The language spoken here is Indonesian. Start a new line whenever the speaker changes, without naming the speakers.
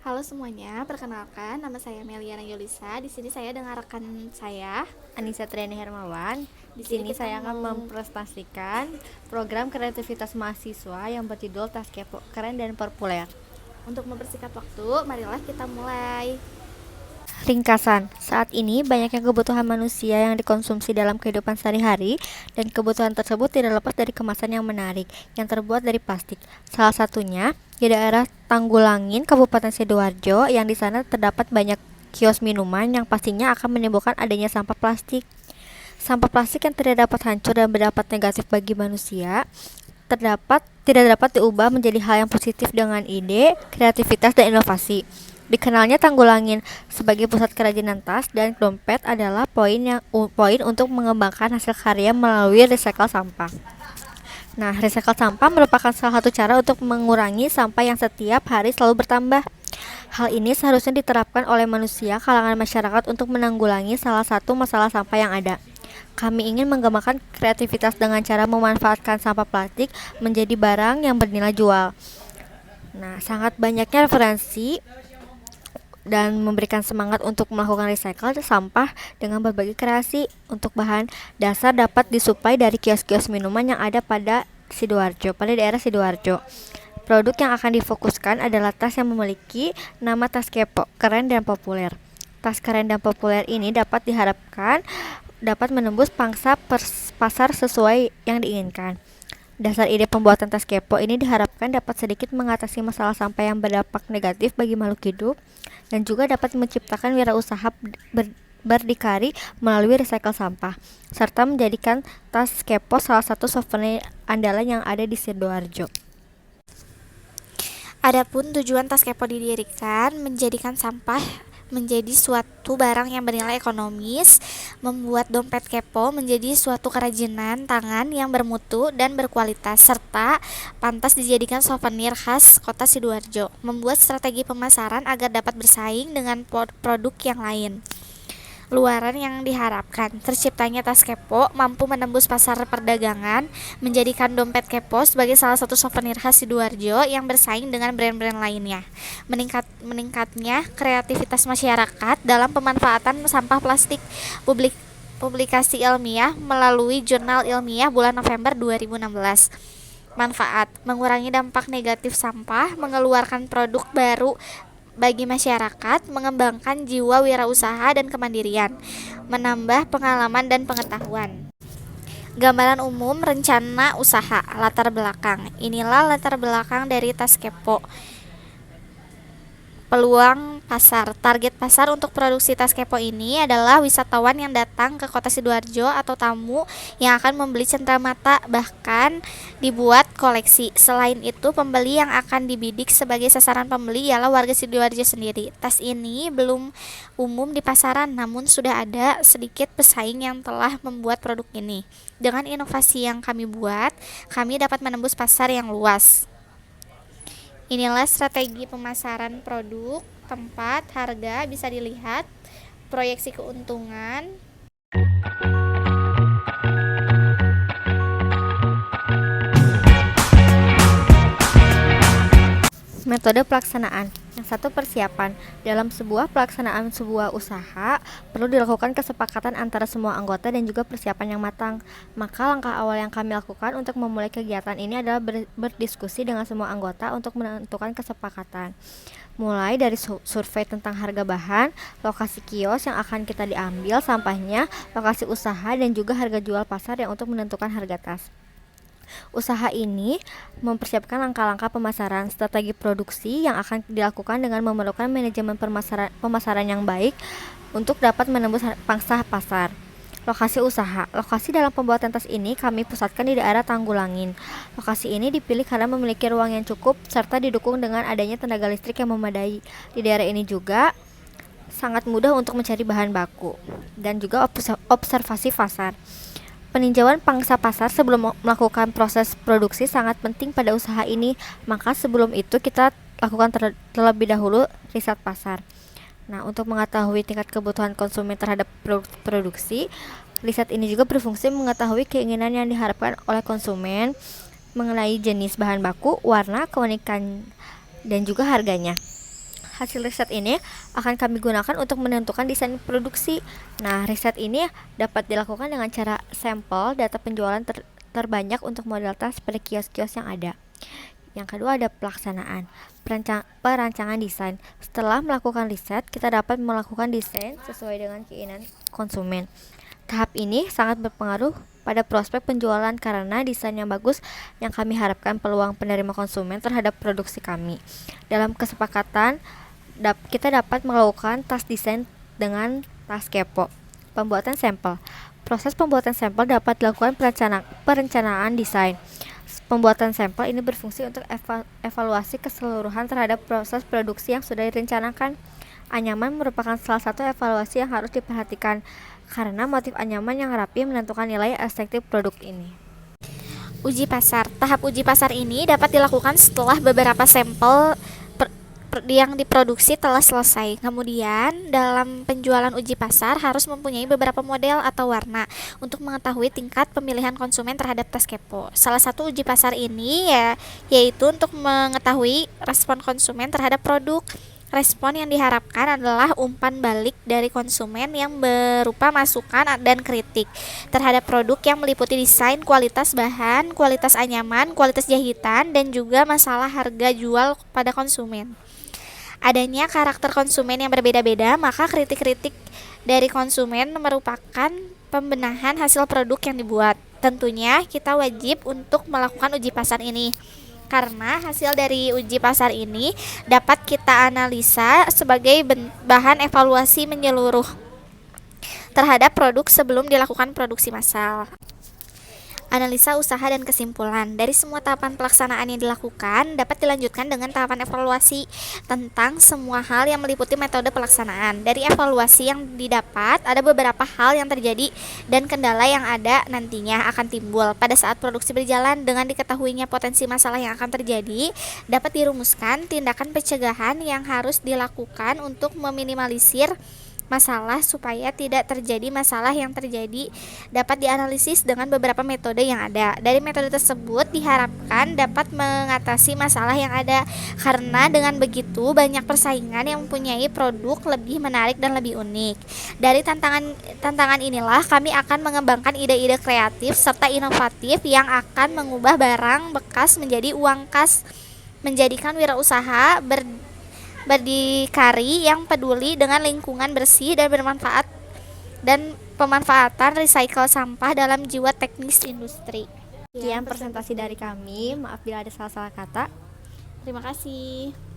Halo semuanya, perkenalkan nama saya Meliana Yulisa. Di sini saya dengan rekan saya.
Anissa Triani Hermawan.
Di
Di
sini
sini
kita
saya akan
mau
mempresentasikan program kreativitas mahasiswa yang berjudul Tas Kepo Keren dan Populer.
untuk mempersingkat waktu, marilah kita mulai.
Ringkasan, saat ini banyaknya kebutuhan manusia yang dikonsumsi dalam kehidupan sehari-hari dan kebutuhan tersebut tidak lepas dari kemasan yang menarik yang terbuat dari plastik. Salah satunya di daerah Tanggulangin, Kabupaten Sidoarjo, yang di sana terdapat banyak kios minuman yang pastinya akan menimbulkan adanya sampah plastik. Sampah plastik yang tidak dapat hancur dan berdampak negatif bagi manusia tidak dapat diubah menjadi hal yang positif dengan ide, kreativitas, dan inovasi. Dikenalnya Tanggulangin sebagai pusat kerajinan tas dan dompet adalah poin untuk mengembangkan hasil karya melalui recycle sampah. Nah, recycle sampah merupakan salah satu cara untuk mengurangi sampah yang setiap hari selalu bertambah. Hal ini seharusnya diterapkan oleh manusia kalangan masyarakat untuk menanggulangi salah satu masalah sampah yang ada. Kami ingin mengembangkan kreativitas dengan cara memanfaatkan sampah plastik menjadi barang yang bernilai jual. Nah, sangat banyaknya referensi dan memberikan semangat untuk melakukan recycle sampah dengan berbagai kreasi untuk bahan dasar dapat disuplai dari kios-kios minuman yang ada pada daerah Sidoarjo. Produk yang akan difokuskan adalah tas yang memiliki nama tas kepo, keren dan populer. Tas keren dan populer ini dapat menembus pangsa pasar sesuai yang diinginkan. Dasar ide pembuatan tas kepo ini diharapkan dapat sedikit mengatasi masalah sampah yang berdampak negatif bagi makhluk hidup dan juga dapat menciptakan wirausaha berdikari melalui recycle sampah, serta menjadikan tas kepo salah satu souvenir andalan yang ada di Sidoarjo.
Adapun tujuan tas kepo didirikan menjadikan sampah menjadi suatu barang yang bernilai ekonomis, membuat dompet kepo menjadi suatu kerajinan tangan yang bermutu dan berkualitas, serta pantas dijadikan souvenir khas kota Sidoarjo, membuat strategi pemasaran agar dapat bersaing dengan produk yang lain. Luaran yang diharapkan, terciptanya tas kepo mampu menembus pasar perdagangan, menjadikan dompet kepo sebagai salah satu souvenir khas Sidoarjo yang bersaing dengan brand-brand lainnya. Meningkatnya kreativitas masyarakat dalam pemanfaatan sampah plastik. Publikasi ilmiah melalui jurnal ilmiah bulan November 2016. Manfaat: mengurangi dampak negatif sampah, mengeluarkan produk baru bagi masyarakat, mengembangkan jiwa wirausaha dan kemandirian, menambah pengalaman dan pengetahuan. Gambaran umum rencana usaha. Latar belakang. Inilah latar belakang dari tas kepo. Peluang pasar. Target pasar untuk produksi tas kepo ini adalah wisatawan yang datang ke kota Sidoarjo atau tamu yang akan membeli cenderamata, bahkan dibuat koleksi. Selain itu, pembeli yang akan dibidik sebagai sasaran pembeli ialah warga Sidoarjo sendiri. Tas ini belum umum di pasaran, namun sudah ada sedikit pesaing yang telah membuat produk ini. Dengan inovasi yang kami buat, kami dapat menembus pasar yang luas. Inilah strategi pemasaran produk, tempat, harga bisa dilihat, proyeksi keuntungan.
Metode pelaksanaan. Yang satu, persiapan. Dalam sebuah pelaksanaan sebuah usaha, perlu dilakukan kesepakatan antara semua anggota dan juga persiapan yang matang. Maka langkah awal yang kami lakukan untuk memulai kegiatan ini adalah berdiskusi dengan semua anggota untuk menentukan kesepakatan. Mulai dari survei tentang harga bahan, lokasi kios yang akan kita diambil sampahnya, lokasi usaha, dan juga harga jual pasar yang untuk menentukan harga tas. Usaha ini mempersiapkan langkah-langkah pemasaran, strategi produksi yang akan dilakukan dengan memerlukan manajemen pemasaran yang baik untuk dapat menembus pangsa pasar. Lokasi usaha. Lokasi dalam pembuatan tas ini kami pusatkan di daerah Tanggulangin. Lokasi ini dipilih karena memiliki ruang yang cukup serta didukung dengan adanya tenaga listrik yang memadai. Di daerah ini juga sangat mudah untuk mencari bahan baku dan juga observasi pasar. Peninjauan pangsa pasar sebelum melakukan proses produksi sangat penting pada usaha ini, maka sebelum itu kita lakukan terlebih dahulu riset pasar. Nah, untuk mengetahui tingkat kebutuhan konsumen terhadap produksi, riset ini juga berfungsi mengetahui keinginan yang diharapkan oleh konsumen mengenai jenis bahan baku, warna, keunikan, dan juga harganya. Hasil riset ini akan kami gunakan untuk menentukan desain produksi. Nah, riset ini dapat dilakukan dengan cara sampel data penjualan terbanyak untuk model tas pada kios-kios yang ada. Yang kedua ada pelaksanaan, perancangan desain. Setelah melakukan riset, kita dapat melakukan desain sesuai dengan keinginan konsumen. Tahap ini sangat berpengaruh pada prospek penjualan karena desain yang bagus yang kami harapkan peluang penerima konsumen terhadap produksi kami. Dalam kesepakatan, kita dapat melakukan tas desain dengan tas kepo. Pembuatan sampel. Proses pembuatan sampel dapat dilakukan perencanaan desain. Pembuatan sampel ini berfungsi untuk evaluasi keseluruhan terhadap proses produksi yang sudah direncanakan. Anyaman merupakan salah satu evaluasi yang harus diperhatikan karena motif anyaman yang rapi menentukan nilai estetik produk ini.
Uji pasar. Tahap uji pasar ini dapat dilakukan setelah beberapa sampel yang diproduksi telah selesai. Kemudian, dalam penjualan uji pasar harus mempunyai beberapa model atau warna untuk mengetahui tingkat pemilihan konsumen terhadap tas kepo. Salah satu uji pasar ini yaitu untuk mengetahui respon konsumen terhadap produk. Respon yang diharapkan adalah umpan balik dari konsumen yang berupa masukan dan kritik terhadap produk yang meliputi desain, kualitas bahan, kualitas anyaman, kualitas jahitan, dan juga masalah harga jual pada konsumen. Adanya karakter konsumen yang berbeda-beda, maka kritik-kritik dari konsumen merupakan pembenahan hasil produk yang dibuat. Tentunya kita wajib untuk melakukan uji pasar ini karena hasil dari uji pasar ini dapat kita analisa sebagai bahan evaluasi menyeluruh terhadap produk sebelum dilakukan produksi massal. Analisa usaha dan kesimpulan. Dari semua tahapan pelaksanaan yang dilakukan dapat dilanjutkan dengan tahapan evaluasi tentang semua hal yang meliputi metode pelaksanaan. Dari evaluasi yang didapat, ada beberapa hal yang terjadi dan kendala yang ada nantinya akan timbul pada saat produksi berjalan. Dengan diketahuinya potensi masalah yang akan terjadi, dapat dirumuskan tindakan pencegahan yang harus dilakukan untuk meminimalisir masalah supaya tidak terjadi masalah yang terjadi. Dapat dianalisis dengan beberapa metode yang ada. Dari metode tersebut diharapkan dapat mengatasi masalah yang ada karena dengan begitu banyak persaingan yang mempunyai produk lebih menarik dan lebih unik. Dari tantangan inilah kami akan mengembangkan ide-ide kreatif serta inovatif yang akan mengubah barang bekas menjadi uang kas, menjadikan wirausaha berdikari yang peduli dengan lingkungan bersih dan bermanfaat dan pemanfaatan recycle sampah dalam jiwa teknis industri.
Sekian presentasi dari kami. Maaf bila ada salah-salah kata.
Terima kasih.